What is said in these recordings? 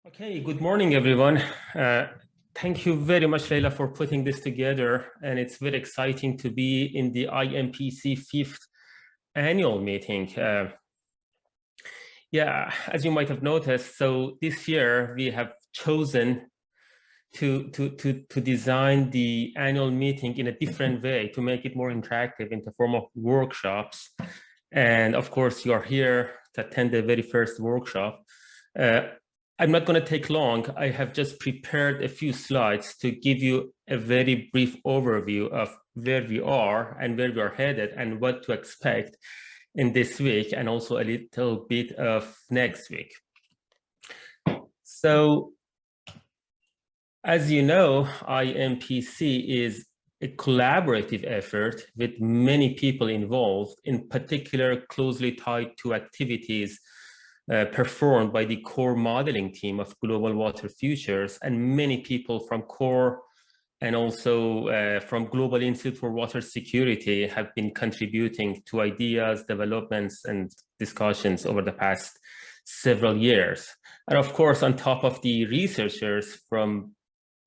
Okay, good morning, everyone. Thank you very much, Leila, for putting this together. And it's very exciting to be in the IMPC 5th annual meeting. As you might have noticed, so this year we have chosen to design the annual meeting in a different way to make it more interactive in the form of workshops. And of course, you are here to attend the very first workshop. I'm not going to take long. I have just prepared a few slides to give you a very brief overview of where we are and where we are headed and what to expect in this week and also a little bit of next week. So, as you know, IMPC is a collaborative effort with many people involved, in particular closely tied to activities performed by the core modeling team of Global Water Futures, and many people from core and also from Global Institute for Water Security have been contributing to ideas, developments, and discussions over the past several years. And of course, on top of the researchers from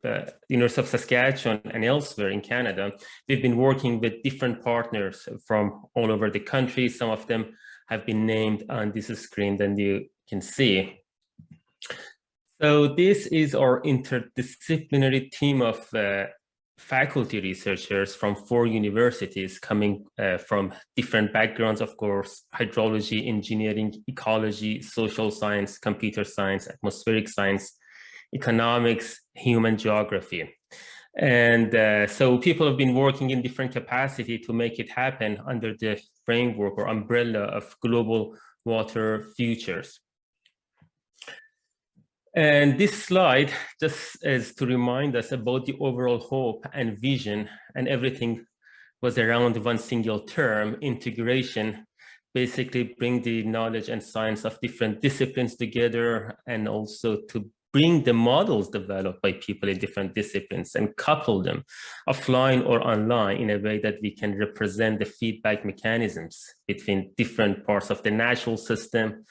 the University of Saskatchewan and elsewhere in Canada, we've been working with different partners from all over the country. Some of them have been named on this screen that you can see. So this is our interdisciplinary team of faculty researchers from 4 universities coming from different backgrounds, of course: hydrology, engineering, ecology, social science, computer science, atmospheric science, economics, human geography. And so people have been working in different capacity to make it happen under the framework or umbrella of Global Water Futures. And this slide just is to remind us about the overall hope and vision, and everything was around one single term: integration. Basically bring the knowledge and science of different disciplines together, and also to bring the models developed by people in different disciplines and couple them offline or online in a way that we can represent the feedback mechanisms between different parts of the natural system,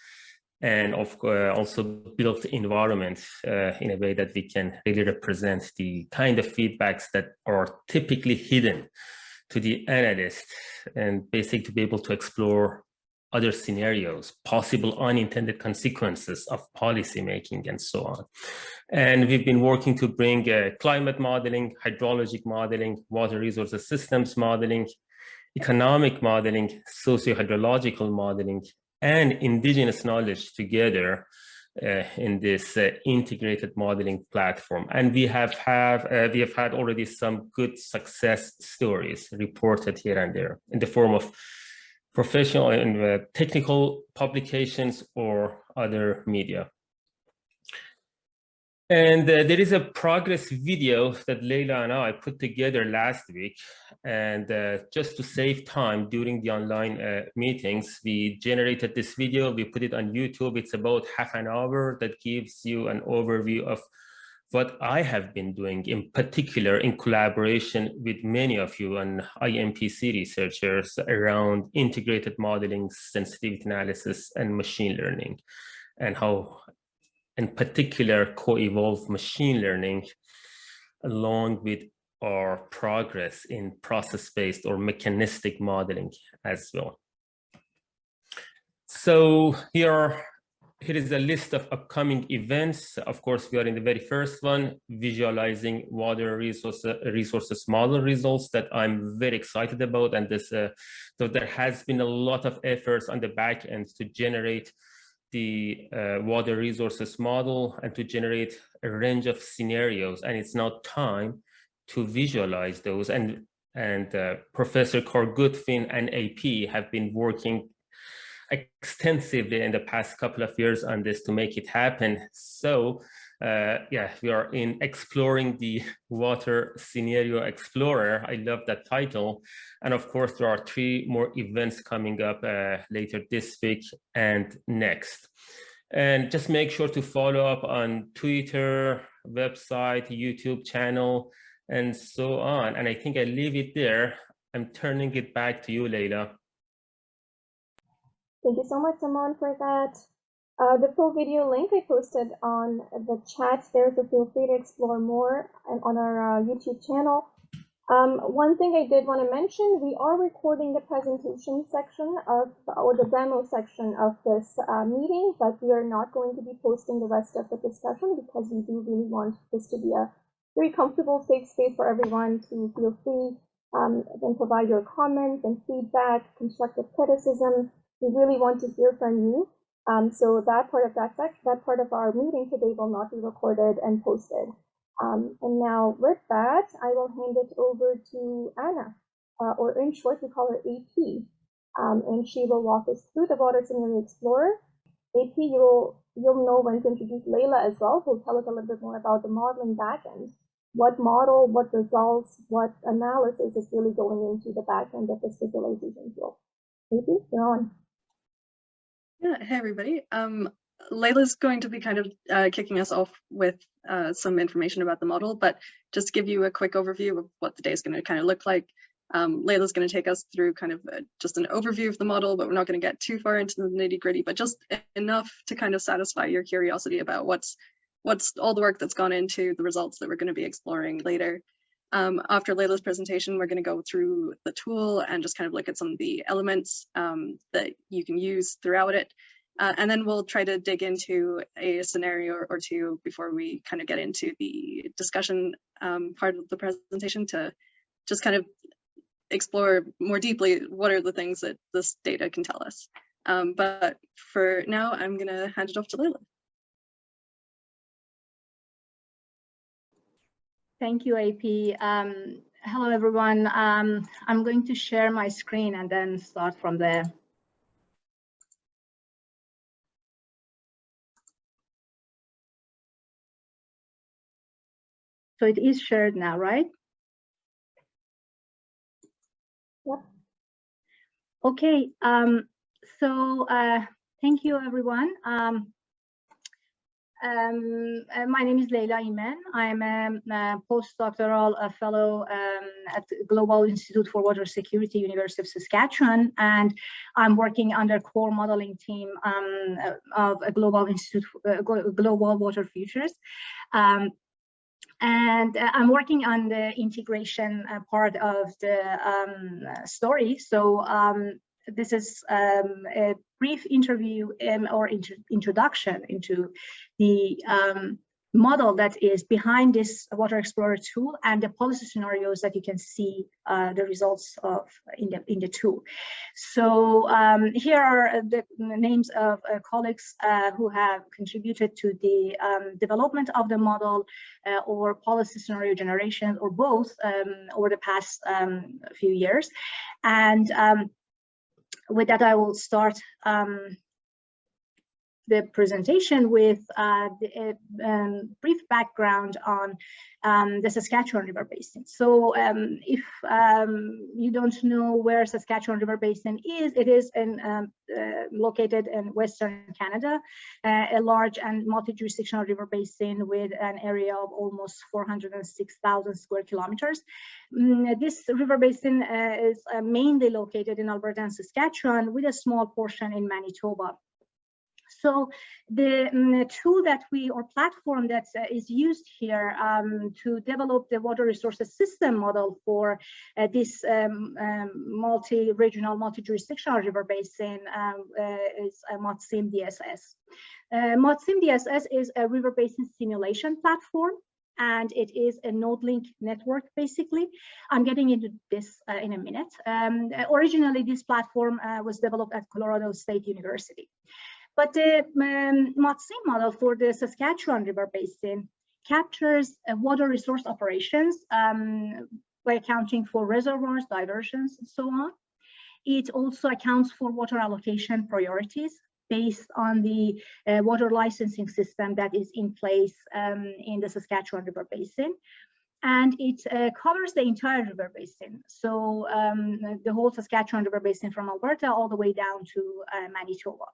and also built environment in a way that we can really represent the kind of feedbacks that are typically hidden to the analyst, and basically to be able to explore other scenarios, possible unintended consequences of policy making, and so on. And we've been working to bring climate modeling, hydrologic modeling, water resources systems modeling, economic modeling, socio-hydrological modeling, and indigenous knowledge together in this integrated modeling platform. And we have had already some good success stories reported here and there in the form of professional and technical publications or other media. And there is a progress video that Leila and I put together last week. And just to save time during the online meetings, we generated this video, we put it on YouTube. It's about half an hour that gives you an overview of what I have been doing, in particular in collaboration with many of you and IMPC researchers around integrated modeling, sensitivity analysis, and machine learning, and how, in particular, co-evolve machine learning along with our progress in process-based or mechanistic modeling as well. So here is a list of upcoming events. Of course, we are in the very first one, visualizing water resources model results, that I'm very excited about. And this, so there has been a lot of efforts on the back end to generate the water resources model and to generate a range of scenarios. And it's now time to visualize those. And Professor Gutwin and AP have been working extensively in the past couple of years on this to make it happen. So we are in exploring the water scenario explorer. I love that title. And of course, there are 3 more events coming up later this week and next. And just make sure to follow up on Twitter, website, YouTube channel, and so on. And I think I leave it there. I'm turning it back to you, Leila. Thank you so much, Saman, for that. The full video link I posted on the chat there, so feel free to explore more on our YouTube channel. One thing I did want to mention, we are recording the presentation section or the demo section of this meeting, but we are not going to be posting the rest of the discussion because we do really want this to be a very comfortable, safe space for everyone to feel free and provide your comments and feedback, constructive criticism. We really want to hear from you. So that part of our meeting today will not be recorded and posted. And now with that, I will hand it over to Ana, or in short, we call her AP. And she will walk us through the Water Scenario Explorer. AP, you'll know when to introduce Leila as well, who'll tell us a little bit more about the modeling backend. What model, what results, what analysis is really going into the backend of this visualization tool. AP, you're on. Yeah, hey everybody. Leila's going to be kind of kicking us off with some information about the model, but just to give you a quick overview of what the day is going to kind of look like. Leila's going to take us through kind of just an overview of the model, but we're not going to get too far into the nitty-gritty, but just enough to kind of satisfy your curiosity about what's all the work that's gone into the results that we're going to be exploring later. After Leila's presentation, we're going to go through the tool and just kind of look at some of the elements that you can use throughout it. And then we'll try to dig into a scenario or two before we kind of get into the discussion part of the presentation to just kind of explore more deeply what are the things that this data can tell us. But for now, I'm going to hand it off to Leila. Thank you, AP. Hello, everyone. I'm going to share my screen and then start from there. So it is shared now, right? Yep. Okay. So thank you, everyone. My name is Leila Eamen. I'm a postdoctoral fellow at Global Institute for Water Security, University of Saskatchewan, and I'm working under core modeling team of a Global Institute, Global Water Futures. And I'm working on the integration part of the story. So this is a brief interview or introduction into the model that is behind this Water Explorer tool and the policy scenarios that you can see the results of in the tool. So here are the names of colleagues who have contributed to the development of the model or policy scenario generation, or both, over the past few years. And with that, I will start the presentation with a brief background on the Saskatchewan River Basin. So if you don't know where Saskatchewan River Basin is, it is located in Western Canada, a large and multi-jurisdictional river basin with an area of almost 406,000 square kilometers. This river basin is mainly located in Alberta and Saskatchewan, with a small portion in Manitoba. So the tool that or platform that is used here to develop the water resources system model for this multi-regional, multi-jurisdictional river basin is MODSIM DSS. MODSIM DSS is a river basin simulation platform, and it is a node link network, basically. I'm getting into this in a minute. Originally, this platform was developed at Colorado State University. But the MODSIM model for the Saskatchewan River Basin captures water resource operations by accounting for reservoirs, diversions, and so on. It also accounts for water allocation priorities based on the water licensing system that is in place in the Saskatchewan River Basin. And it covers the entire river basin. So the whole Saskatchewan River Basin from Alberta all the way down to Manitoba.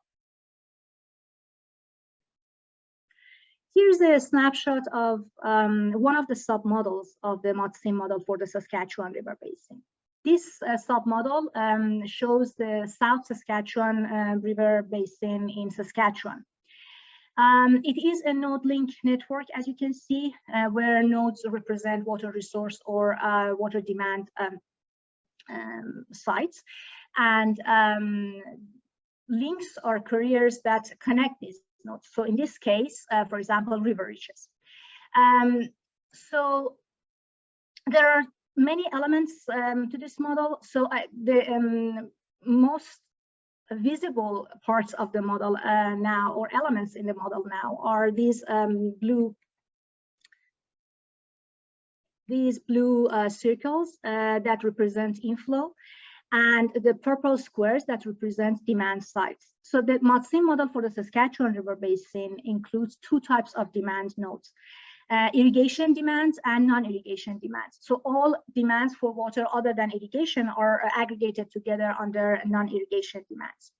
Here's a snapshot of one of the submodels of the MODSIM model for the Saskatchewan River Basin. This submodel shows the South Saskatchewan River Basin in Saskatchewan. It is a node link network, as you can see, where nodes represent water resource or water demand sites, and links are carriers that connect these nodes. So in this case, for example, river reaches. So there are many elements to this model. So the most visible parts of the model now, or elements in the model now, are these blue circles that represent inflow, and the purple squares that represent demand sites. So the MODSIM model for the Saskatchewan River Basin includes two types of demand nodes: irrigation demands and non-irrigation demands. So all demands for water other than irrigation are aggregated together under non-irrigation demands.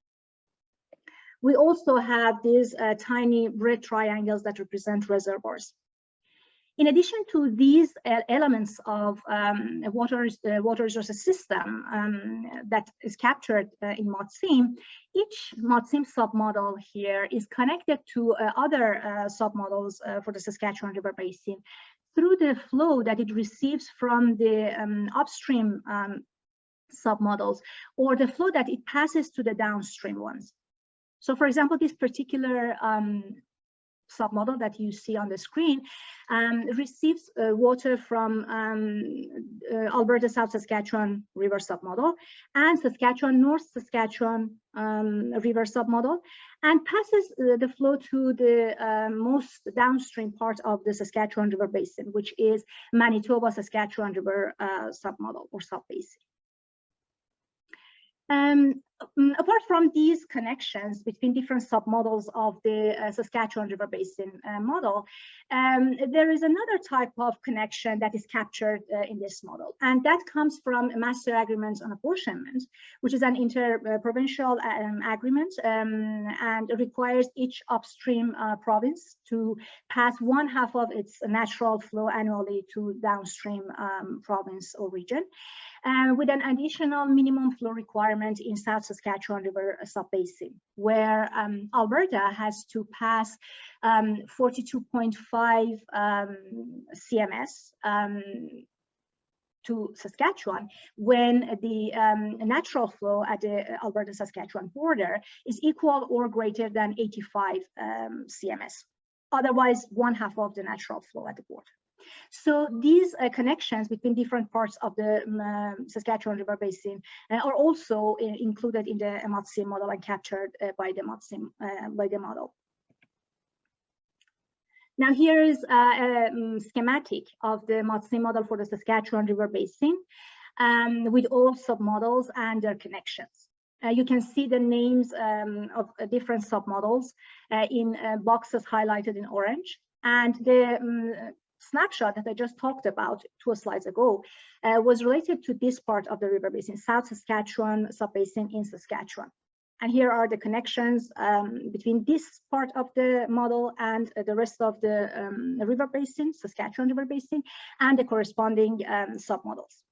We also have these tiny red triangles that represent reservoirs. In addition to these elements of water resources system that is captured in MODSIM, each MODSIM submodel here is connected to other submodels for the Saskatchewan River Basin through the flow that it receives from the upstream submodels, or the flow that it passes to the downstream ones. So for example, this particular submodel that you see on the screen receives water from Alberta South Saskatchewan River submodel and Saskatchewan North Saskatchewan River submodel, and passes the flow to the most downstream part of the Saskatchewan River Basin, which is Manitoba Saskatchewan River submodel or subbasin. Apart from these connections between different submodels of the Saskatchewan River Basin model, there is another type of connection that is captured in this model, and that comes from master agreements on apportionment, which is an interprovincial agreement and requires each upstream province to pass 1/2 of its natural flow annually to downstream province or region, with an additional minimum flow requirement in South Saskatchewan River subbasin, where Alberta has to pass 42.5 CMS to Saskatchewan when the natural flow at the Alberta-Saskatchewan border is equal or greater than 85 CMS. Otherwise, 1/2 of the natural flow at the border. So these connections between different parts of the Saskatchewan River Basin are also included in the MODSIM model and captured by the MODSIM model. Now here is a schematic of the MODSIM model for the Saskatchewan River Basin with all submodels and their connections. You can see the names of different submodels in boxes highlighted in orange, and the snapshot that I just talked about 2 slides ago was related to this part of the river basin, South Saskatchewan subbasin in Saskatchewan. And here are the connections between this part of the model and the rest of the river basin, Saskatchewan River Basin, and the corresponding submodels.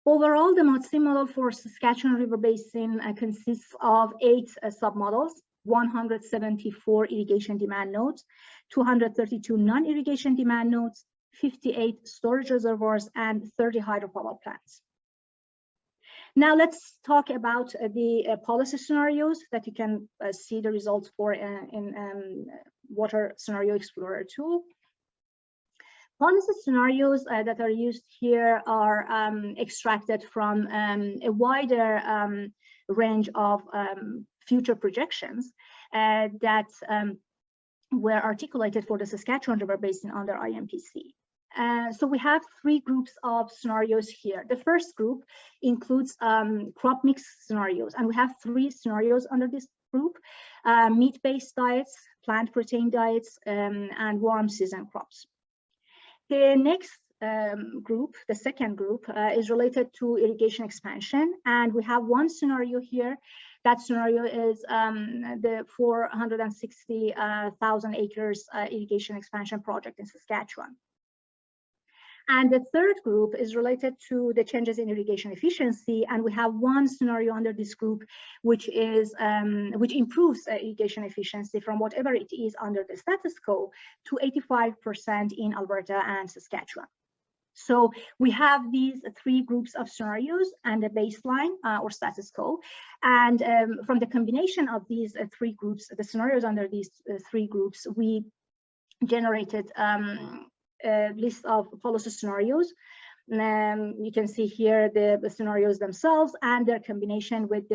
Overall, the MODSIM model for Saskatchewan River Basin consists of 8 submodels, 174 irrigation demand nodes, 232 non-irrigation demand nodes, 58 storage reservoirs, and 30 hydropower plants. Now let's talk about the policy scenarios that you can see the results for in Water Scenario Explorer tool. Policy scenarios that are used here are extracted from a wider range of future projections that were articulated for the Saskatchewan River Basin under IMPC. So we have 3 groups of scenarios here. The first group includes crop mix scenarios, and we have 3 scenarios under this group: meat-based diets, plant protein diets, and warm season crops. The next group, the second group, is related to irrigation expansion, and we have 1 scenario here. That scenario is the 460,000 acres irrigation expansion project in Saskatchewan. And the third group is related to the changes in irrigation efficiency, and we have one scenario under this group, which is which improves irrigation efficiency from whatever it is under the status quo to 85% in Alberta and Saskatchewan. So we have these three groups of scenarios and a baseline or status quo. And from the combination of these three groups, the scenarios under these three groups, we generated a list of policy scenarios. You can see here the scenarios themselves and their combination with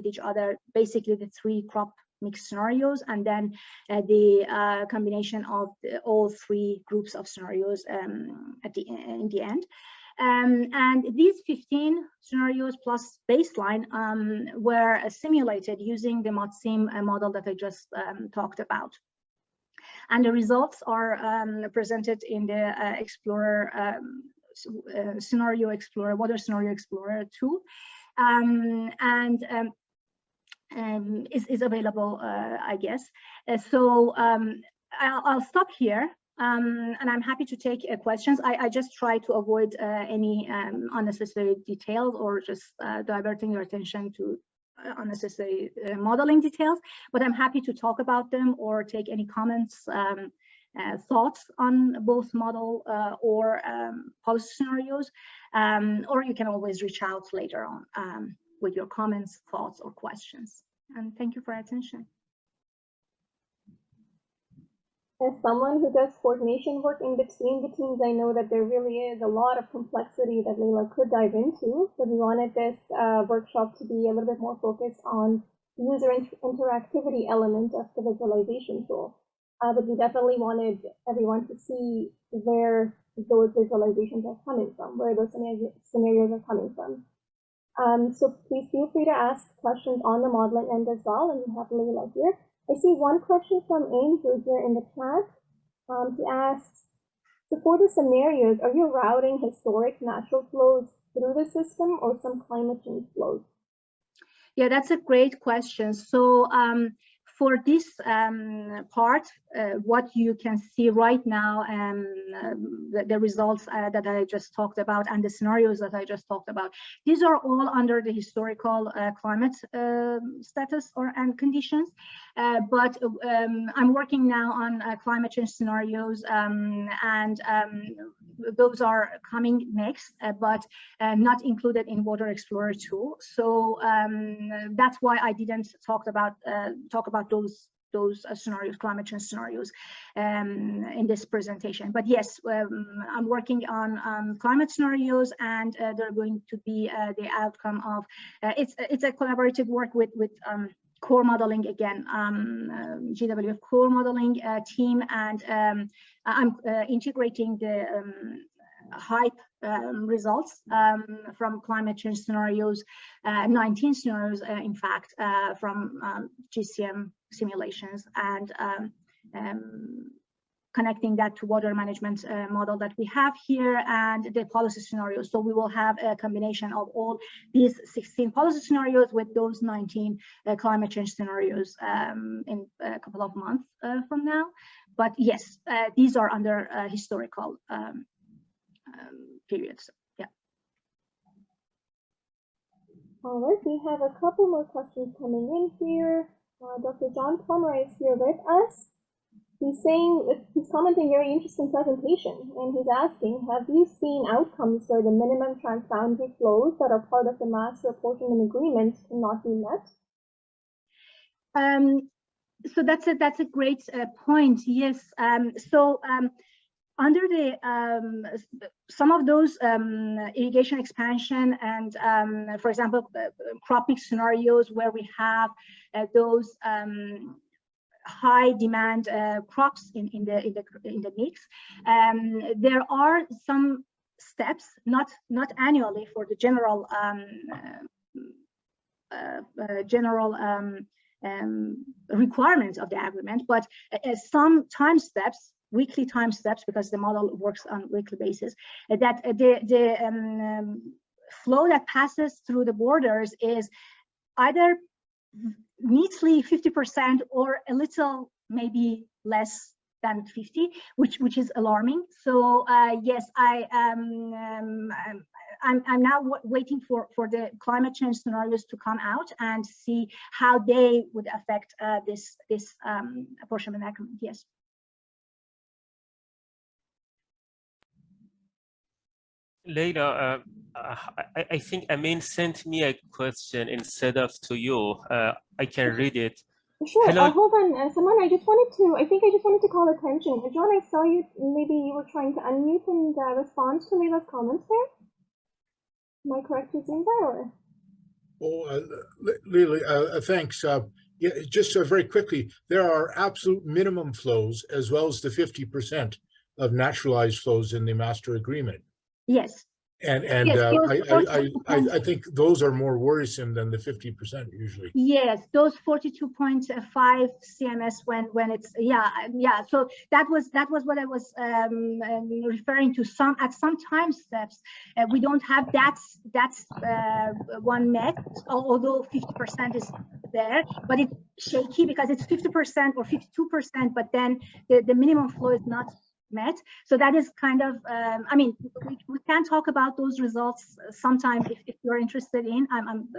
each other, basically the three crop mix scenarios, and then the combination of all three groups of scenarios in the end. And these 15 scenarios plus baseline were simulated using the MODSIM model that I just talked about. And the results are presented in the Explorer Scenario Explorer, Water Scenario Explorer 2. Is available, I guess. So I'll stop here, and I'm happy to take questions. I just try to avoid any unnecessary details or just diverting your attention to unnecessary modeling details, but I'm happy to talk about them or take any comments, thoughts on both model or policy scenarios, or you can always reach out later on with your comments, thoughts, or questions. And thank you for your attention. As someone who does coordination work in between the teams, I know that there really is a lot of complexity that Leila could dive into. So we wanted this workshop to be a little bit more focused on the user interactivity element of the visualization tool. But we definitely wanted everyone to see where those visualizations are coming from, where those scenarios are coming from. So please feel free to ask questions on the modeling end as well, and we have Leila here. I see one question from Andrew here in the chat. He asks, so for the scenarios, are you routing historic natural flows through the system or some climate change flows? Yeah, that's a great question. So for this part, what you can see right now, the results that I just talked about and the scenarios that I just talked about, these are all under the historical climate status and conditions. But I'm working now on climate change scenarios, and those are coming next, but not included in Water Explorer 2. So that's why I didn't talk about those scenarios, climate change scenarios, in this presentation. But yes, I'm working on climate scenarios, and they're going to be the outcome of it's a collaborative work with core modeling again, GWF core modeling team, and I'm integrating the HYPE results from climate change scenarios, 19 scenarios, in fact, from GCM simulations, and connecting that to water management model that we have here and the policy scenarios. So we will have a combination of all these 16 policy scenarios with those 19 climate change scenarios in a couple of months from now. But yes, these are under historical periods. Yeah. All right, we have a couple more questions coming in here. Dr. John Pomeroy is here with us. He's commenting very interesting presentation, and he's asking, have you seen outcomes where the minimum transboundary flows that are part of the master apportionment agreement cannot be met? So that's a great point. Yes. Under the some of those irrigation expansion and, for example, crop mix scenarios where we have those high demand crops in the mix, there are some steps, not annually for the general requirements of the agreement, but some time steps, weekly time steps, because the model works on weekly basis, that the flow that passes through the borders is either neatly 50% or a little maybe less than 50, which is alarming. So yes, I'm now waiting for the climate change scenarios to come out and see how they would affect this apportionment agreement. Yes. Leila, I think Eamen sent me a question instead of to you. I can read it. Sure. Hello. Hold on, Saman. I just wanted to call attention. John, I saw you. Maybe you were trying to unmute and respond to Leila's comments there. Am I correct in saying that, or? Oh, Leila, thanks. Yeah, just very quickly, there are absolute minimum flows as well as the 50% of naturalized flows in the master agreement. Yes. And yes, I think those are more worrisome than the 50% usually. Yes, those 42.5 CMS when it's yeah. So that was what I was referring to. At some time steps we don't have that's one met, although 50% is there, but it's shaky because it's 50% or 52%, but then the minimum flow is not met. So that is kind of I mean, we can talk about those results sometime if you're interested in. I'm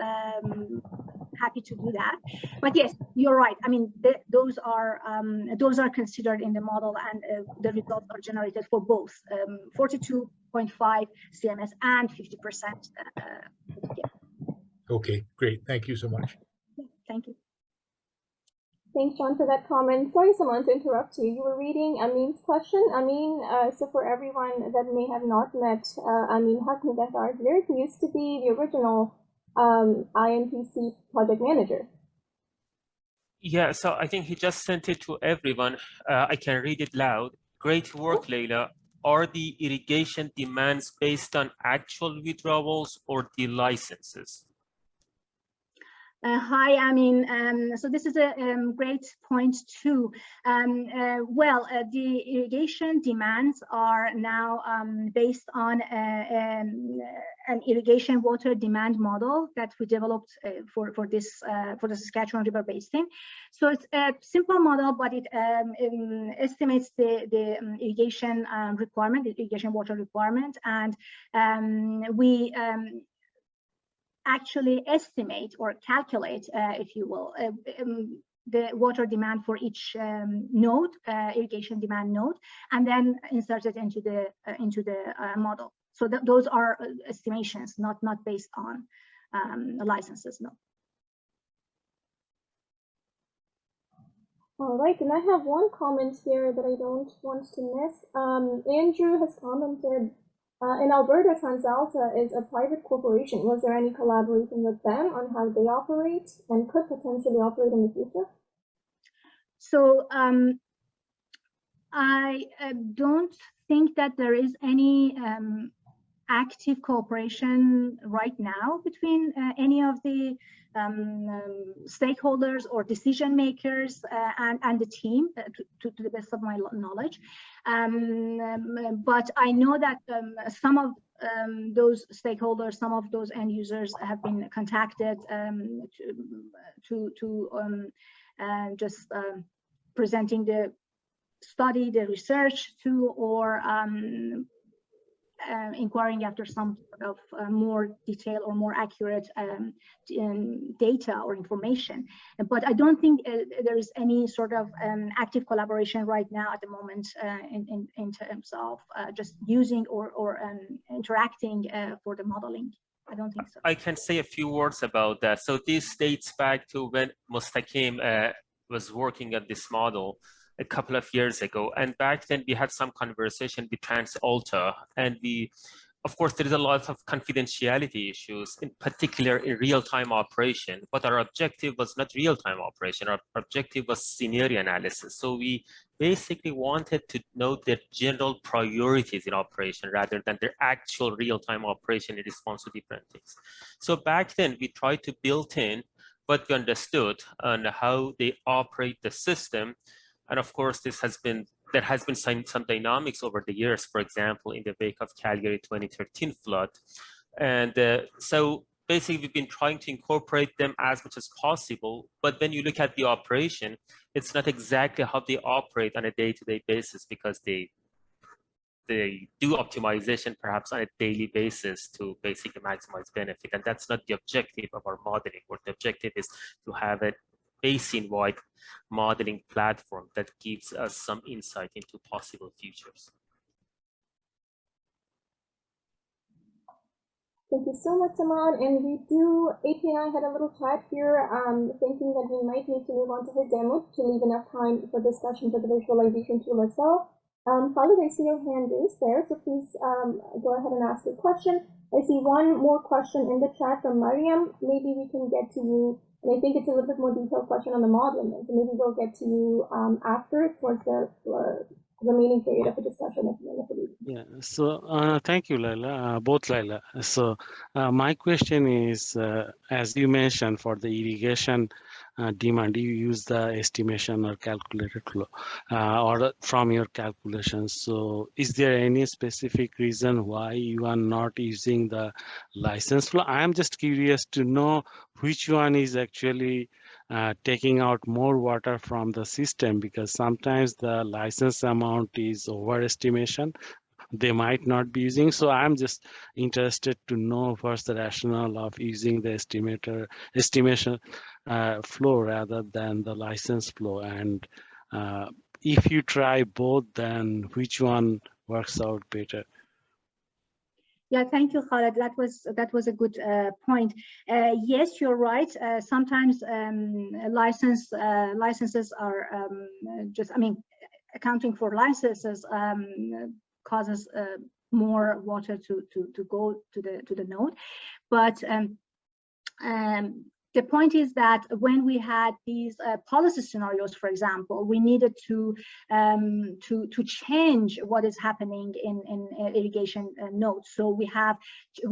happy to do that. But yes, you're right. I mean, those are considered in the model, and the results are generated for both 42.5 CMS and 50%. Okay, great. Thank you so much. Thank you. Thanks, John, for that comment. Sorry, Saman, to interrupt you. You were reading Eamen's question. Eamen, so for everyone that may have not met Eamen Haknigatar, he used to be the original INPC project manager. Yeah, so I think he just sent it to everyone. I can read it loud. Great work, Leila. Are the irrigation demands based on actual withdrawals or the licenses? Hi, Eamen. So this is a great point too. The irrigation demands are now based on an irrigation water demand model that we developed for the Saskatchewan River Basin. So it's a simple model, but it estimates the irrigation requirement, the irrigation water requirement, and we actually estimate or calculate, if you will, the water demand for each node, irrigation demand node, and then insert it into the model. So those are estimations, not based on licenses. No. All right, and I have one comment here that I don't want to miss. Andrew has commented, in Alberta, TransAlta is a private corporation. Was there any collaboration with them on how they operate and could potentially operate in the future? So I don't think that there is any active cooperation right now between any of the stakeholders or decision makers and the team, to the best of my knowledge. But I know that some of those stakeholders, some of those end users have been contacted just presenting the study, the research to, or inquiring after some sort of more detailed or more accurate data or information. But I don't think there is any sort of active collaboration right now at the moment in terms of just using or interacting for the modeling. I don't think so. I can say a few words about that. So this dates back to when Mustaqim was working at this model a couple of years ago, and back then we had some conversation with TransAlta, and of course there is a lot of confidentiality issues, in particular in real-time operation, but our objective was not real-time operation, our objective was scenario analysis. So we basically wanted to know their general priorities in operation rather than their actual real-time operation in response to different things. So back then we tried to build in what we understood on how they operate the system. And of course, there has been some dynamics over the years, for example, in the wake of Calgary 2013 flood. And so basically we've been trying to incorporate them as much as possible. But when you look at the operation, it's not exactly how they operate on a day-to-day basis, because they do optimization perhaps on a daily basis to basically maximize benefit. And that's not the objective of our modeling. What the objective is to have a basin-wide modeling platform that gives us some insight into possible futures. Thank you so much, Saman. And we do, AP and I had a little chat here, thinking that we might need to move on to her demo to leave enough time for discussion for the visualization tool itself. Khalid, I see your hand is there, so please go ahead and ask your question. I see one more question in the chat from Mariam. Maybe we can get to you, and I think it's a little bit more detailed question on the modeling, so maybe we'll get to you after, towards the remaining period of the discussion at the end of the meeting. Yeah, so thank you, Leila, both Leila. So my question is, as you mentioned, for the irrigation demand, you use the estimation or calculated flow or from your calculations. So is there any specific reason why you are not using the license flow? I'm just curious to know which one is actually taking out more water from the system, because sometimes the license amount is overestimation. They might not be using. So I'm just interested to know first the rationale of using the estimation flow rather than the license flow. And if you try both, then which one works out better? Yeah, thank you, Khaled. That was a good point. Yes, you're right. Sometimes licenses are just, I mean, accounting for licenses causes more water to go to the node, but the point is that when we had these policy scenarios, for example, we needed to change what is happening in irrigation nodes. So we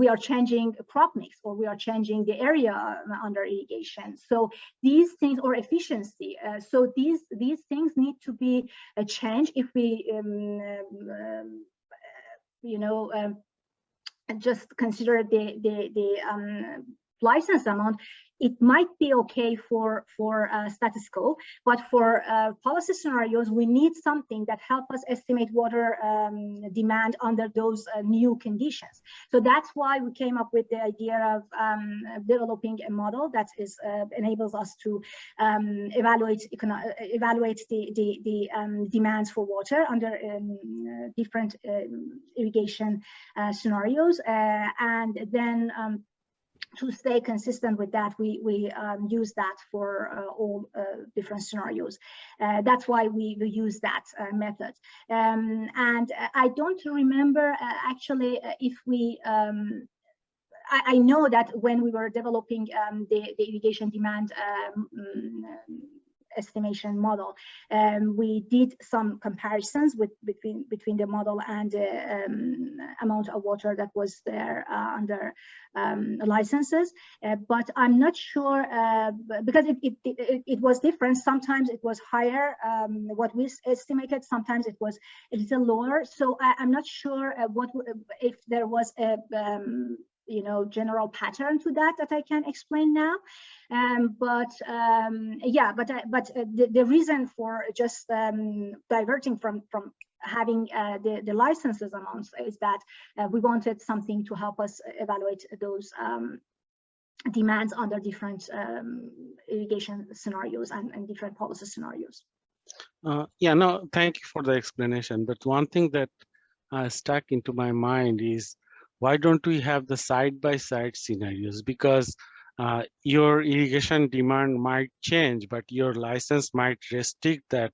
are changing crop mix, or we are changing the area under irrigation. So these things, or efficiency. So these things need to be changed if we just consider the license amount. It might be okay for status quo, but for policy scenarios, we need something that help us estimate water demand under those new conditions. So that's why we came up with the idea of developing a model that enables us to evaluate the demands for water under different irrigation scenarios, and then to stay consistent with that, we use that for all different scenarios. That's why we use that method. And I don't remember actually if we, I know that when we were developing the irrigation demand estimation model, we did some comparisons between the model and the amount of water that was there under licenses, but I'm not sure because it was different. Sometimes it was higher, what we estimated. Sometimes it was a little lower. So I'm not sure if there was a general pattern to that I can explain now. But the reason for just diverting from having the licenses amounts is that we wanted something to help us evaluate those demands under different irrigation scenarios and different policy scenarios. Yeah, no, thank you for the explanation. But one thing that stuck into my mind is, why don't we have the side-by-side scenarios? Because your irrigation demand might change, but your license might restrict that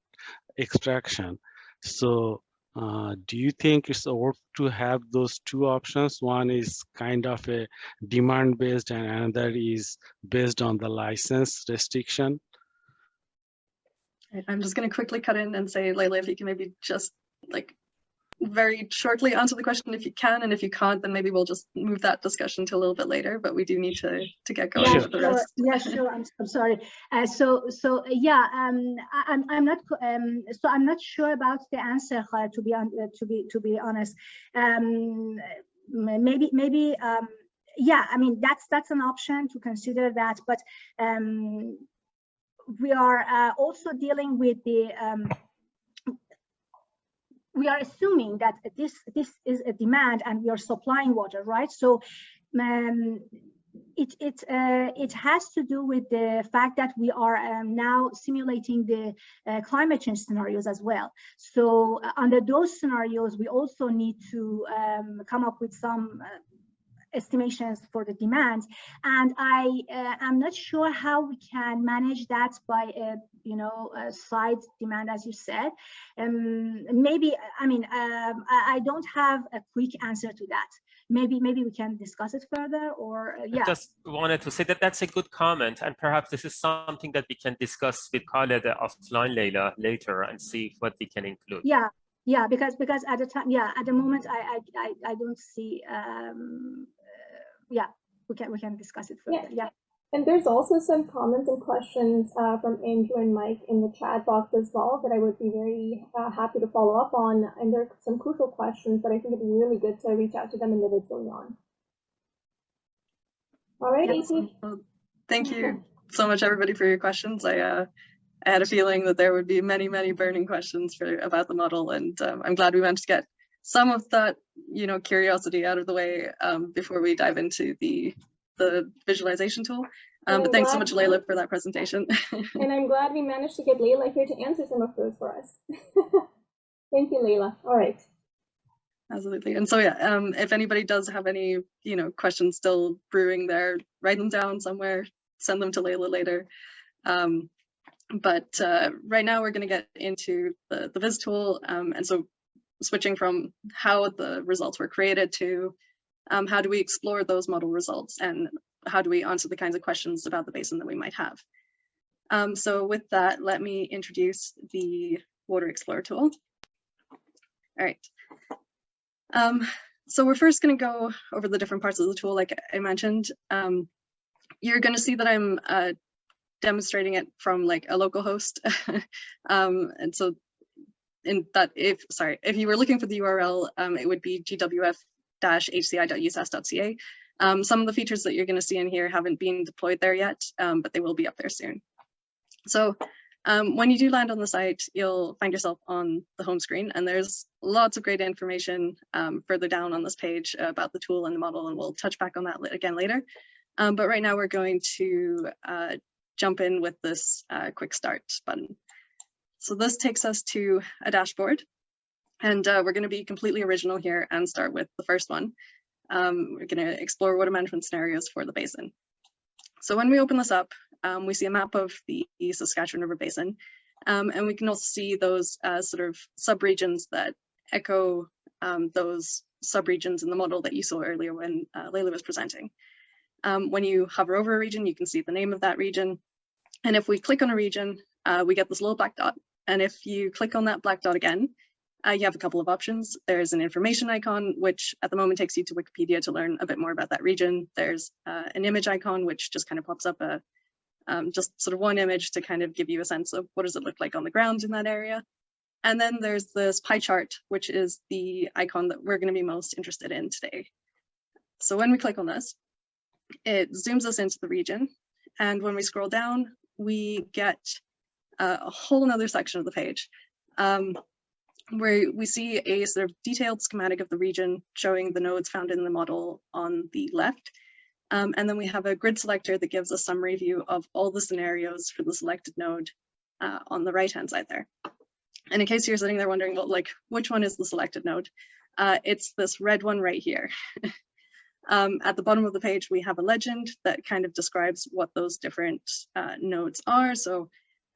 extraction. So do you think it's worth to have those two options? One is kind of a demand-based and another is based on the license restriction? I'm just going to quickly cut in and say, Leila, if you can maybe just very shortly answer the question if you can, and if you can't, then maybe we'll just move that discussion to a little bit later, but we do need to get going with the rest. Yeah, sure. I'm sorry. I'm not sure about the answer, to be honest. Maybe yeah, I mean, that's an option to consider that, but we are also dealing with the we are assuming that this is a demand and we are supplying water, right? So it has to do with the fact that we are now simulating the climate change scenarios as well. So under those scenarios, we also need to come up with some estimations for the demands, and I am not sure how we can manage that by a side demand, as you said. Maybe, I mean, I don't have a quick answer to that. Maybe we can discuss it further, or yeah. I just wanted to say that that's a good comment, and perhaps this is something that we can discuss with Khaled offline, Leila, later, and see what we can include. Yeah, because at the time, at the moment, I don't see. Yeah, we can discuss it further. Yeah. And there's also some comments and questions from Andrew and Mike in the chat box as well that I would be very happy to follow up on. And there are some crucial questions that I think it'd be really good to reach out to them individually on. All right, well, thank you so much, everybody, for your questions. I had a feeling that there would be many, many burning questions about the model, and I'm glad we managed to get some of that, curiosity out of the way before we dive into the visualization tool. But thanks so much, Leila, for that presentation. And I'm glad we managed to get Leila here to answer some of those for us. Thank you, Leila. All right. Absolutely. And so, yeah, if anybody does have any, questions still brewing there, write them down somewhere, send them to Leila later. But right now we're going to get into the Viz tool. And so switching from how the results were created to how do we explore those model results, and how do we answer the kinds of questions about the basin that we might have. So with that, let me introduce the Water Explorer tool. All right. So we're first going to go over the different parts of the tool, like I mentioned. You're going to see that I'm demonstrating it from like a local host. And so if you were looking for the URL, it would be gwf-hci.usass.ca. Some of the features that you're going to see in here haven't been deployed there yet, but they will be up there soon. So when you do land on the site, you'll find yourself on the home screen, and there's lots of great information further down on this page about the tool and the model, and we'll touch back on that again later. But right now we're going to jump in with this quick start button. So this takes us to a dashboard, and we're going to be completely original here and start with the first one. We're going to explore water management scenarios for the basin. So when we open this up, we see a map of the Saskatchewan River Basin, and we can also see those sort of subregions that echo those subregions in the model that you saw earlier when Leila was presenting. When you hover over a region, you can see the name of that region. And if we click on a region, we get this little black dot. And if you click on that black dot again, you have a couple of options. There's an information icon, which at the moment takes you to Wikipedia to learn a bit more about that region. There's an image icon, which just kind of pops up just sort of one image to kind of give you a sense of what does it look like on the ground in that area. And then there's this pie chart, which is the icon that we're going to be most interested in today. So when we click on this, it zooms us into the region. And when we scroll down, we get a whole nother section of the page where we see a sort of detailed schematic of the region showing the nodes found in the model on the left. And then we have a grid selector that gives a summary view of all the scenarios for the selected node on the right-hand side there. And in case you're sitting there wondering, well, like, which one is the selected node? It's this red one right here. At the bottom of the page, we have a legend that kind of describes what those different nodes are. So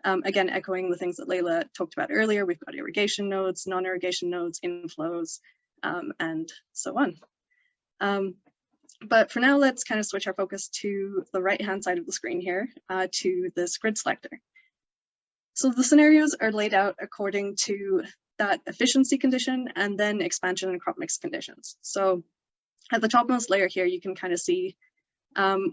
again, echoing the things that Leila talked about earlier, we've got irrigation nodes, non-irrigation nodes, inflows, and so on. But for now, let's kind of switch our focus to the right-hand side of the screen here, to this grid selector. So the scenarios are laid out according to that efficiency condition and then expansion and crop mix conditions. So at the topmost layer here, you can kind of see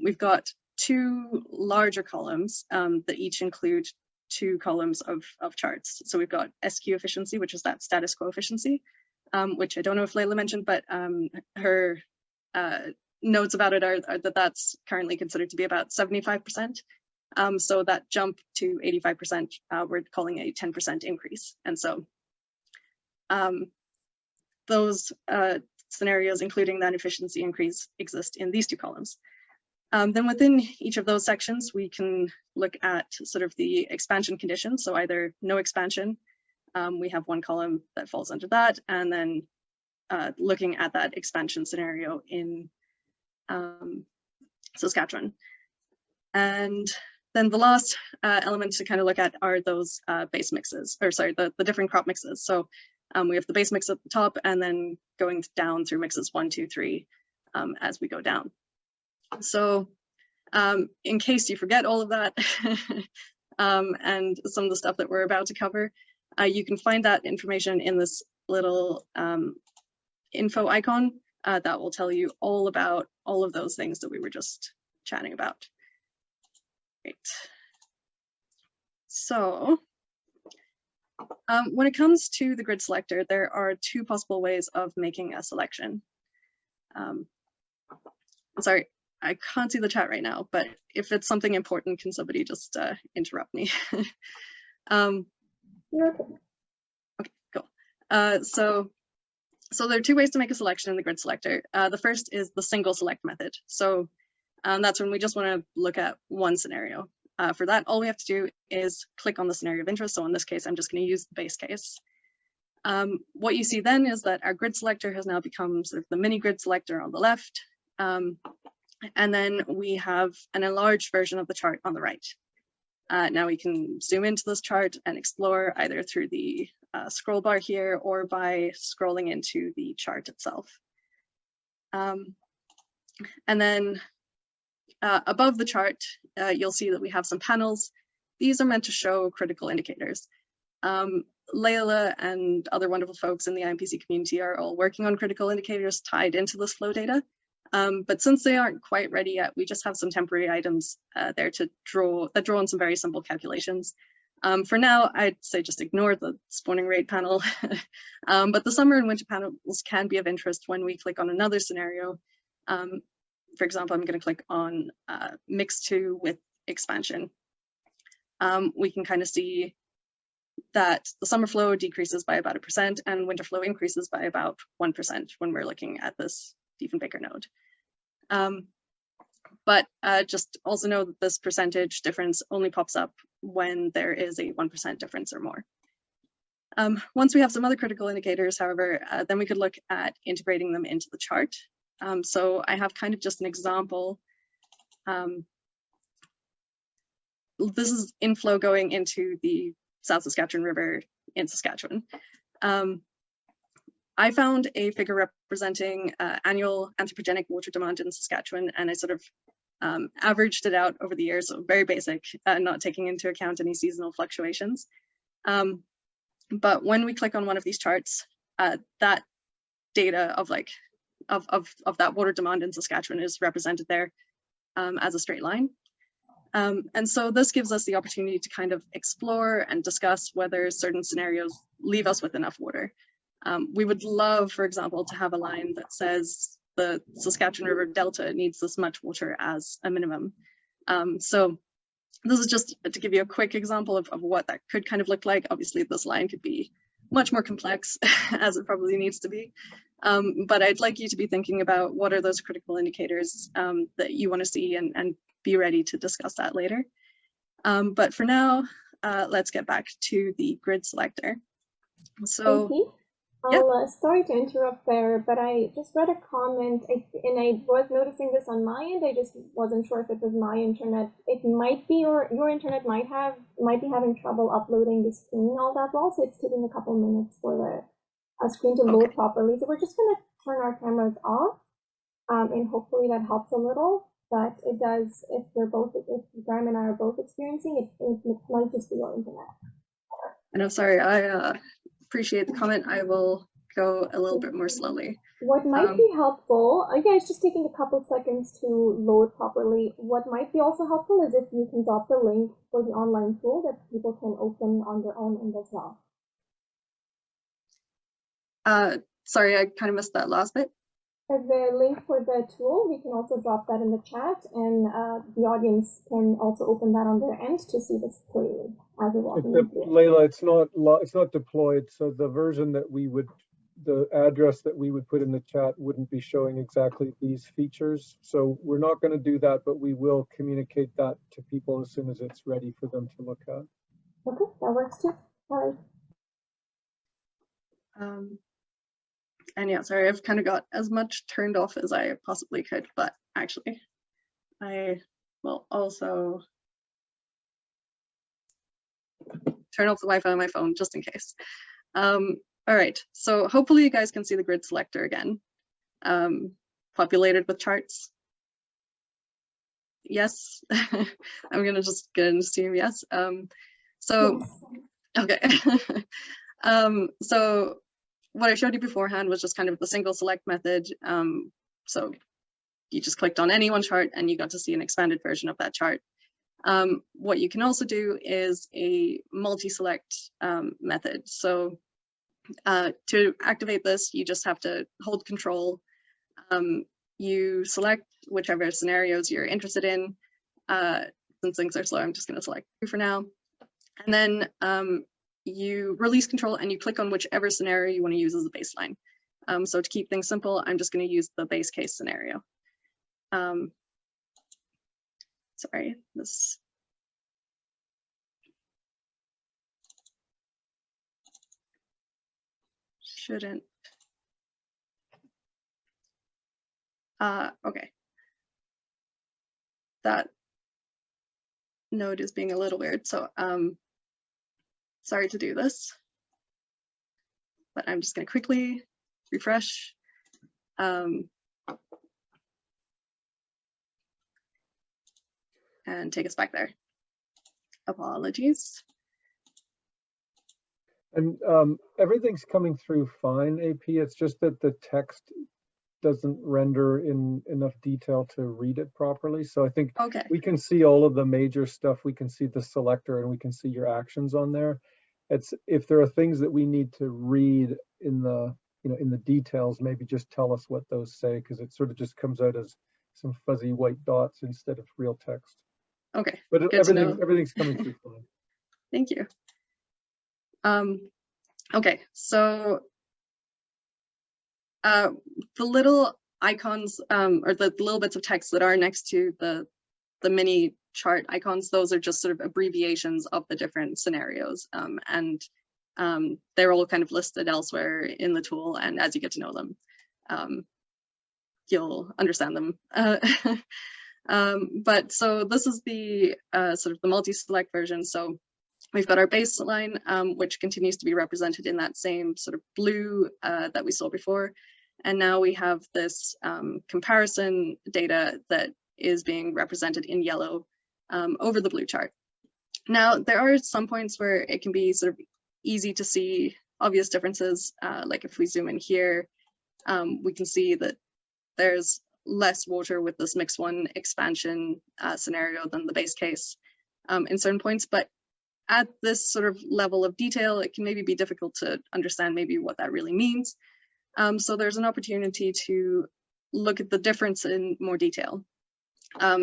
we've got two larger columns that each include two columns of charts. So we've got SQ efficiency, which is that status quo efficiency, which I don't know if Leila mentioned, but her notes about it are that that's currently considered to be about 75%. So that jump to 85%, we're calling a 10% increase. And so those scenarios, including that efficiency increase, exist in these two columns. Then within each of those sections, we can look at sort of the expansion conditions. So either no expansion, we have one column that falls under that, and then looking at that expansion scenario in Saskatchewan. And then the last element to kind of look at are those base mixes, or sorry, the different crop mixes. So we have the base mix at the top, and then going down through mixes 1, 2, 3 as we go down. So in case you forget all of that and some of the stuff that we're about to cover, you can find that information in this little info icon that will tell you all about all of those things that we were just chatting about. Great. So when it comes to the grid selector, there are two possible ways of making a selection. Sorry, I can't see the chat right now, but if it's something important, can somebody just interrupt me? Okay. Okay, cool. So there are two ways to make a selection in the grid selector. The first is the single select method. So that's when we just want to look at one scenario. For that, all we have to do is click on the scenario of interest. So in this case, I'm just going to use the base case. What you see then is that our grid selector has now become sort of the mini grid selector on the left. And then we have an enlarged version of the chart on the right. Now we can zoom into this chart and explore either through the scroll bar here or by scrolling into the chart itself. And then above the chart, you'll see that we have some panels. These are meant to show critical indicators. Leila and other wonderful folks in the IMPC community are all working on critical indicators tied into this flow data. But since they aren't quite ready yet, we just have some temporary items there to draw on some very simple calculations. For now, I'd say just ignore the spawning rate panel, but the summer and winter panels can be of interest when we click on another scenario. For example, I'm going to click on mix 2 with expansion. We can kind of see that the summer flow decreases by about 1% and winter flow increases by about 1% when we're looking at this Diefenbaker node. But just also know that this percentage difference only pops up when there is a 1% difference or more. Once we have some other critical indicators, however, then we could look at integrating them into the chart. So I have kind of just an example. This is inflow going into the South Saskatchewan River in Saskatchewan. I found a figure representing annual anthropogenic water demand in Saskatchewan, and I sort of averaged it out over the years, so very basic, not taking into account any seasonal fluctuations. But when we click on one of these charts, that data of that water demand in Saskatchewan is represented there as a straight line. And so this gives us the opportunity to kind of explore and discuss whether certain scenarios leave us with enough water. We would love, for example, to have a line that says the Saskatchewan River Delta needs this much water as a minimum. So this is just to give you a quick example of what that could kind of look like. Obviously, this line could be much more complex as it probably needs to be. But I'd like you to be thinking about what are those critical indicators that you want to see and be ready to discuss that later. But for now, let's get back to the grid selector. So, I'll sorry to interrupt there, but I just read a comment, and I was noticing this on my end. I just wasn't sure if it was my internet. It might be, or your internet might be having trouble uploading the screen all that well, so it's taking a couple minutes for the screen to load properly. So we're just going to turn our cameras off, and hopefully that helps a little. But it does if Graham and I are both experiencing it. It might just be your internet. I know. Sorry, I appreciate the comment. I will go a little bit more slowly. What might be helpful, yeah, it's just taking a couple seconds to load properly. What might be also helpful is if you can drop the link for the online tool that people can open on their own end as well. Sorry, I kind of missed that last bit. The link for the tool, we can also drop that in the chat, and the audience can also open that on their end to see this clearly as we're walking through. Leila, it's not deployed, so the version that we would, the address that we would put in the chat wouldn't be showing exactly these features. So we're not going to do that, but we will communicate that to people as soon as it's ready for them to look at. Okay, that works too. All right. And yeah, sorry, I've kind of got as much turned off as I possibly could, but actually, I will also turn off the Wi-Fi on my phone just in case. All right, so hopefully you guys can see the grid selector again, populated with charts. Yes, I'm gonna assume yes. Okay. So what I showed you beforehand was just kind of the single select method. So you just clicked on any one chart and you got to see an expanded version of that chart. What you can also do is a multi-select method. So to activate this, you just have to hold Control. You select whichever scenarios you're interested in. Since things are slow, I'm just going to select 2 for now. And then you release Control and you click on whichever scenario you want to use as a baseline. So to keep things simple, I'm just going to use the base case scenario. Sorry, this. Shouldn't. Okay. That node is being a little weird, so sorry to do this, but I'm just going to quickly refresh. And take us back there. Apologies. And everything's coming through fine, AP. It's just that the text doesn't render in enough detail to read it properly. So I think we can see all of the major stuff. We can see the selector and we can see your actions on there. It's if there are things that we need to read in the in the details, maybe just tell us what those say, because it sort of just comes out as some fuzzy white dots instead of real text. Okay. But everything's coming through fine. Thank you. Okay, so the little icons or the little bits of text that are next to the mini chart icons, those are just sort of abbreviations of the different scenarios, and they're all kind of listed elsewhere in the tool, and as you get to know them, you'll understand them. But so this is the sort of the multi-select version. So we've got our baseline, which continues to be represented in that same sort of blue that we saw before. And now we have this comparison data that is being represented in yellow over the blue chart. Now, there are some points where it can be sort of easy to see obvious differences. Like if we zoom in here, we can see that there's less water with this mix 1 expansion scenario than the base case in certain points. But at this sort of level of detail, it can maybe be difficult to understand maybe what that really means. So there's an opportunity to look at the difference in more detail.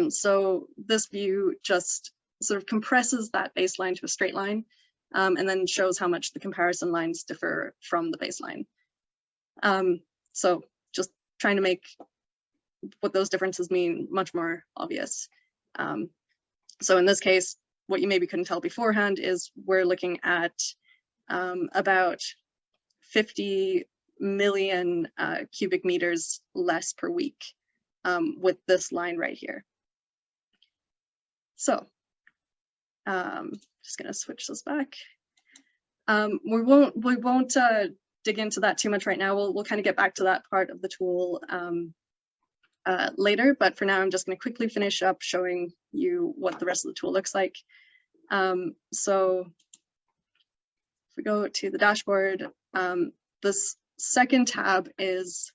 So this view just sort of compresses that baseline to a straight line, and then shows how much the comparison lines differ from the baseline. So just trying to make what those differences mean much more obvious. So in this case, what you maybe couldn't tell beforehand is we're looking at about 50 million cubic meters less per week with this line right here. So just gonna switch this back. We won't dig into that too much right now. We'll kind of get back to that part of the tool later, but for now I'm just going to quickly finish up showing you what the rest of the tool looks like. So if we go to the dashboard, this second tab is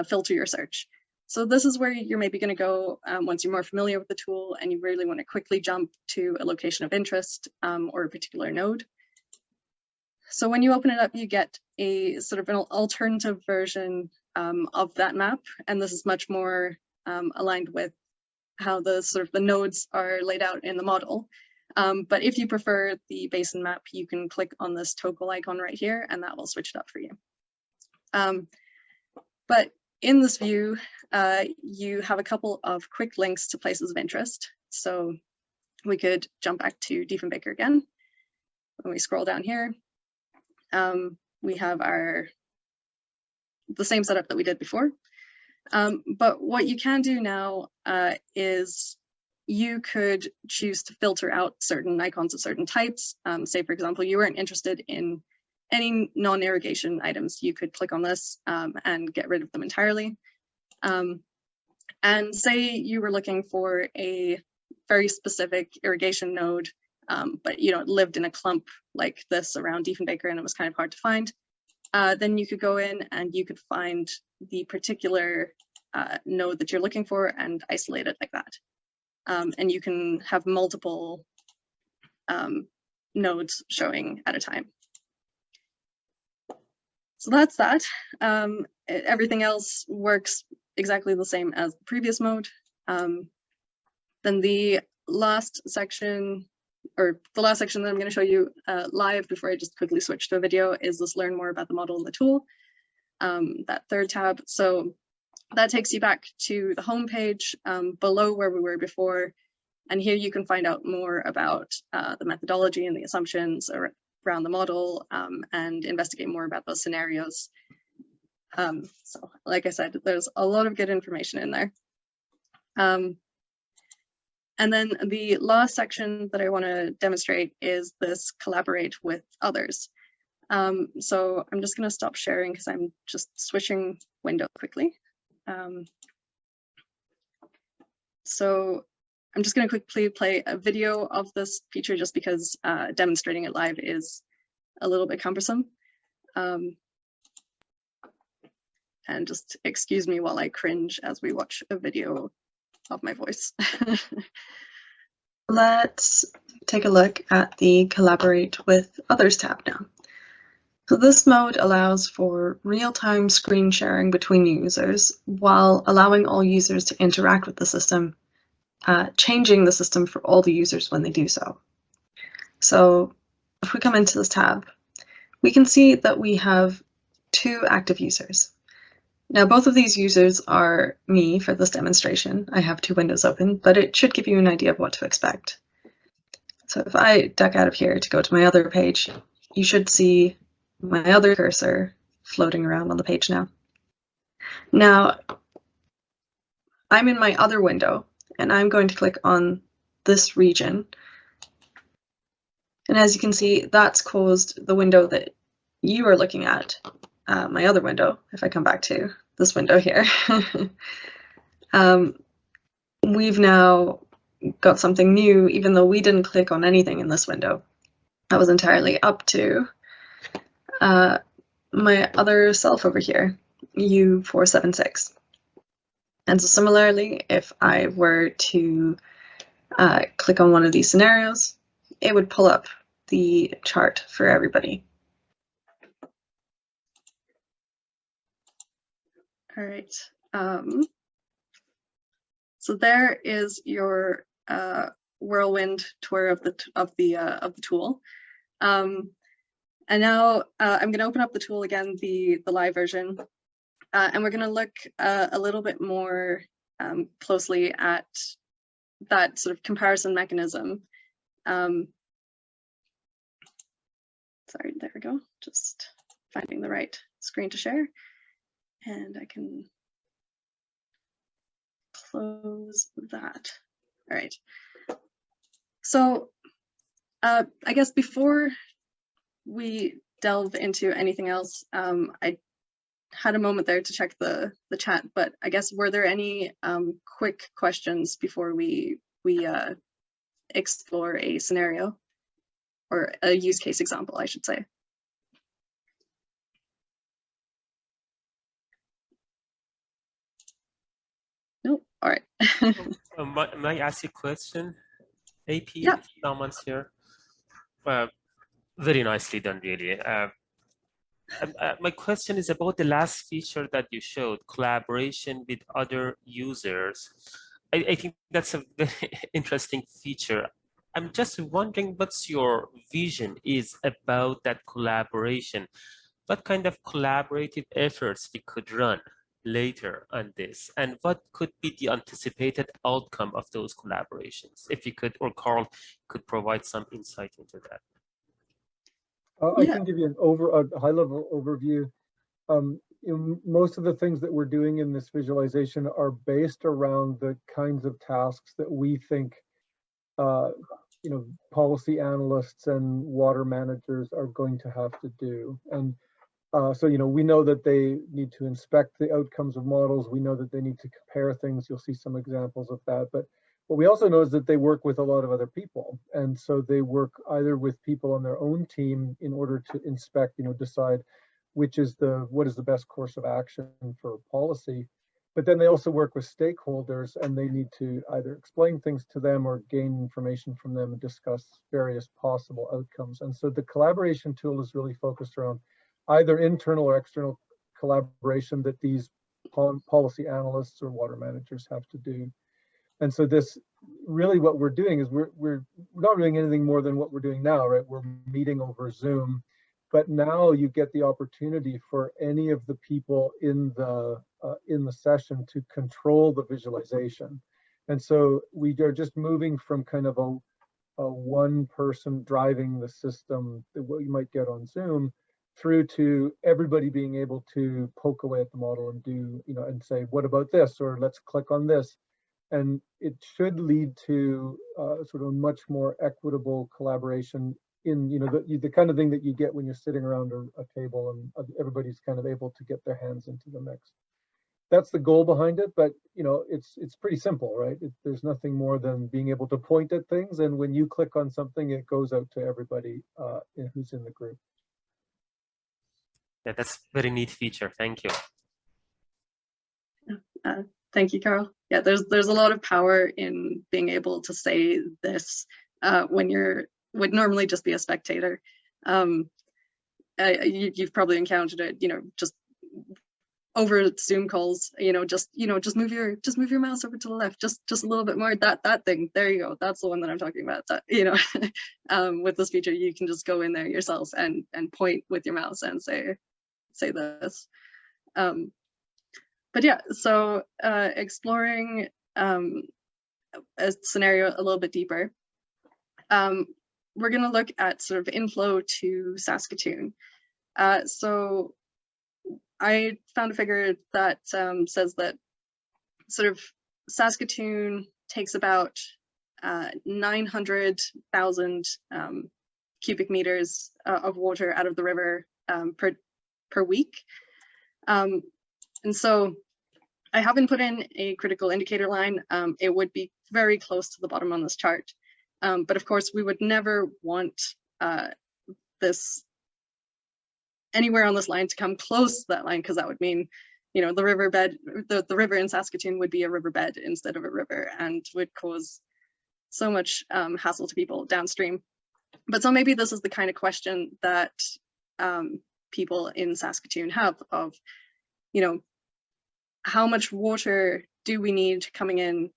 filter your search. So this is where you're maybe going to go once you're more familiar with the tool and you really want to quickly jump to a location of interest or a particular node. So when you open it up, you get a sort of an alternative version of that map, and this is much more aligned with how the sort of the nodes are laid out in the model. But if you prefer the Basin map, you can click on this toggle icon right here, and that will switch it up for you. But in this view, you have a couple of quick links to places of interest. So we could jump back to Diefenbaker again. When we scroll down here, we have the same setup that we did before. But what you can do now is you could choose to filter out certain icons of certain types. Say, for example, you weren't interested in any non-irrigation items. You could click on this and get rid of them entirely. And say you were looking for a very specific irrigation node, but lived in a clump like this around Diefenbaker and it was kind of hard to find. Then you could go in and you could find the particular node that you're looking for and isolate it like that. And you can have multiple nodes showing at a time. So that's that. Everything else works exactly the same as the previous mode. Then the last section that I'm going to show you live before I just quickly switch to a video is this learn more about the model and the tool, that third tab. So that takes you back to the home page below where we were before. And here you can find out more about the methodology and the assumptions around the model and investigate more about those scenarios. So like I said, there's a lot of good information in there. And then the last section that I want to demonstrate is this collaborate with others. So I'm just going to stop sharing because I'm just switching window quickly. So I'm just going to quickly play a video of this feature just because demonstrating it live is a little bit cumbersome. And just excuse me while I cringe as we watch a video of my voice. Let's take a look at the Collaborate with Others tab now. So this mode allows for real-time screen sharing between users while allowing all users to interact with the system, changing the system for all the users when they do so. So if we come into this tab, we can see that we have 2 active users. Now, both of these users are me for this demonstration. I have 2 windows open, but it should give you an idea of what to expect. So if I duck out of here to go to my other page, you should see my other cursor floating around on the page now. Now, I'm in my other window, and I'm going to click on this region. And as you can see, that's caused the window that you are looking at, my other window, if I come back to this window here, we've now got something new, even though we didn't click on anything in this window. That was entirely up to my other self over here, U476. And so similarly, if I were to click on one of these scenarios, it would pull up the chart for everybody. All right. So there is your whirlwind tour of the tool. And now I'm going to open up the tool again, the live version, and we're going to look a little bit more closely at that sort of comparison mechanism. Sorry, there we go. Just finding the right screen to share. And I can close that. All right. So I guess before we delve into anything else, I had a moment there to check the chat, but I guess were there any quick questions before we explore a scenario or a use case example, I should say? Nope. All right. May I ask you a question? AP, yeah. Someone's here. Very nicely done, really. My question is about the last feature that you showed, collaboration with other users. I think that's a very interesting feature. I'm just wondering what's your vision is about that collaboration. What kind of collaborative efforts we could run later on this, and what could be the anticipated outcome of those collaborations? If you could, or Carl could provide some insight into that. I can give you a high-level overview. Most of the things that we're doing in this visualization are based around the kinds of tasks that we think policy analysts and water managers are going to have to do. And so, we know that they need to inspect the outcomes of models. We know that they need to compare things. You'll see some examples of that. But what we also know is that they work with a lot of other people. And so they work either with people on their own team in order to inspect, decide what is the best course of action for policy. But then they also work with stakeholders, and they need to either explain things to them or gain information from them and discuss various possible outcomes. And so the collaboration tool is really focused around either internal or external collaboration that these policy analysts or water managers have to do. And so this really what we're doing is we're not doing anything more than what we're doing now, right? We're meeting over Zoom, but now you get the opportunity for any of the people in the session to control the visualization. And so we are just moving from kind of a one person driving the system, what you might get on Zoom, through to everybody being able to poke away at the model and do, and say, what about this? Or let's click on this. And it should lead to sort of much more equitable collaboration in, the kind of thing that you get when you're sitting around a table and everybody's kind of able to get their hands into the mix. That's the goal behind it, but it's pretty simple, right? There's nothing more than being able to point at things, and when you click on something, it goes out to everybody who's in the group. Yeah, that's a very neat feature. Thank you. Thank you, Carl. Yeah, there's a lot of power in being able to say this when you would normally just be a spectator. You've probably encountered it, just over Zoom calls, just move your mouse over to the left, just a little bit more. That thing, there you go. That's the one that I'm talking about. That, with this feature, you can just go in there yourselves and point with your mouse and say this. But yeah, so exploring a scenario a little bit deeper, we're going to look at sort of inflow to Saskatoon. So I found a figure that says that sort of Saskatoon takes about 900,000 cubic meters of water out of the river per week. And so I haven't put in a critical indicator line. It would be very close to the bottom on this chart. But of course, we would never want this anywhere on this line to come close to that line, because that would mean, the riverbed, the river in Saskatoon would be a riverbed instead of a river, and would cause so much hassle to people downstream. But so maybe this is the kind of question that people in Saskatoon have of, how much water do we need coming in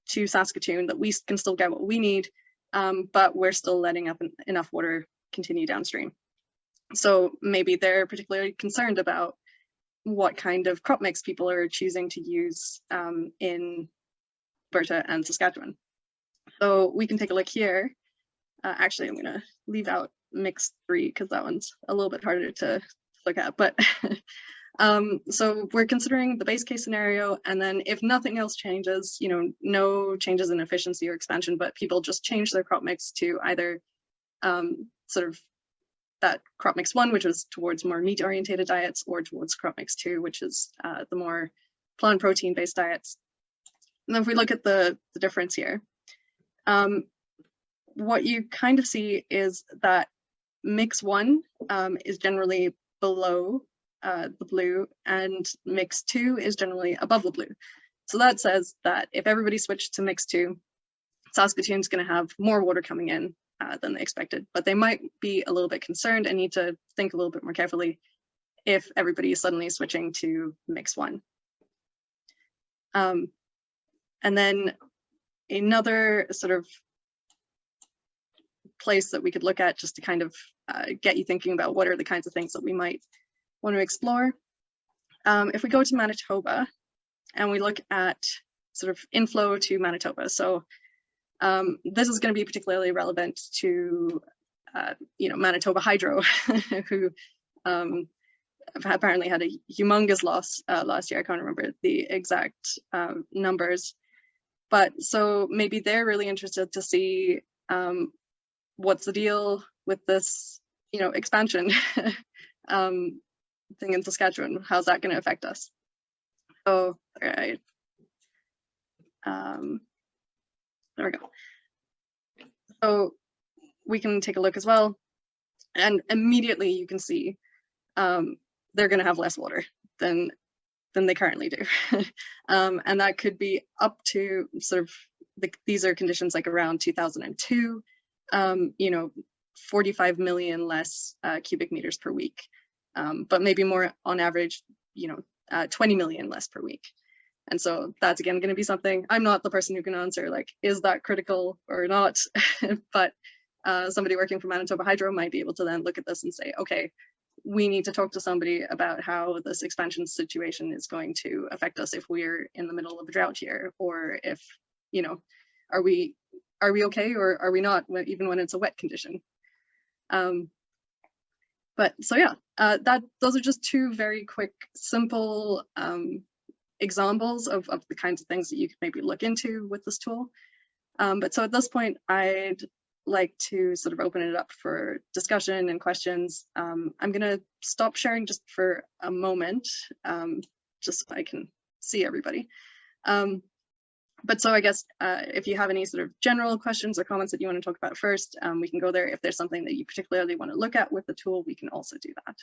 to Saskatoon that we can still get what we need, but we're still letting up enough water continue downstream. So maybe they're particularly concerned about what kind of crop mix people are choosing to use in Alberta and Saskatchewan. So we can take a look here. Actually, I'm going to leave out mix 3 because that one's a little bit harder to look at. But so we're considering the base case scenario, and then if nothing else changes, no changes in efficiency or expansion, but people just change their crop mix to either sort of that crop mix 1, which was towards more meat orientated diets, or towards crop mix 2, which is the more plant protein based diets. And then if we look at the difference here, what you kind of see is that mix 1 is generally below the blue, and mix 2 is generally above the blue. So that says that if everybody switched to mix 2, Saskatoon's going to have more water coming in than they expected, but they might be a little bit concerned and need to think a little bit more carefully if everybody is suddenly switching to mix 1. And then another sort of place that we could look at just to kind of get you thinking about what are the kinds of things that we might want to explore. If we go to Manitoba and we look at sort of inflow to Manitoba, so this is going to be particularly relevant to Manitoba Hydro, who apparently had a humongous loss last year. I can't remember the exact numbers, but so maybe they're really interested to see what's the deal with this, expansion thing in Saskatchewan. How's that going to affect us? So, all right. There we go. So we can take a look as well, and immediately you can see they're going to have less water than they currently do, and that could be up to sort of these are conditions like around 2002. 45 million less cubic meters per week, but maybe more on average, 20 million less per week. And so that's again going to be something, I'm not the person who can answer, like, is that critical or not? But somebody working for Manitoba Hydro might be able to then look at this and say, okay, we need to talk to somebody about how this expansion situation is going to affect us if we're in the middle of a drought here, or if, are we okay or are we not, even when it's a wet condition? But so yeah, those are just two very quick, simple examples of the kinds of things that you could maybe look into with this tool. But so at this point, I'd like to sort of open it up for discussion and questions. I'm going to stop sharing just for a moment, just so I can see everybody. But so I guess if you have any sort of general questions or comments that you want to talk about first, we can go there. If there's something that you particularly want to look at with the tool, we can also do that.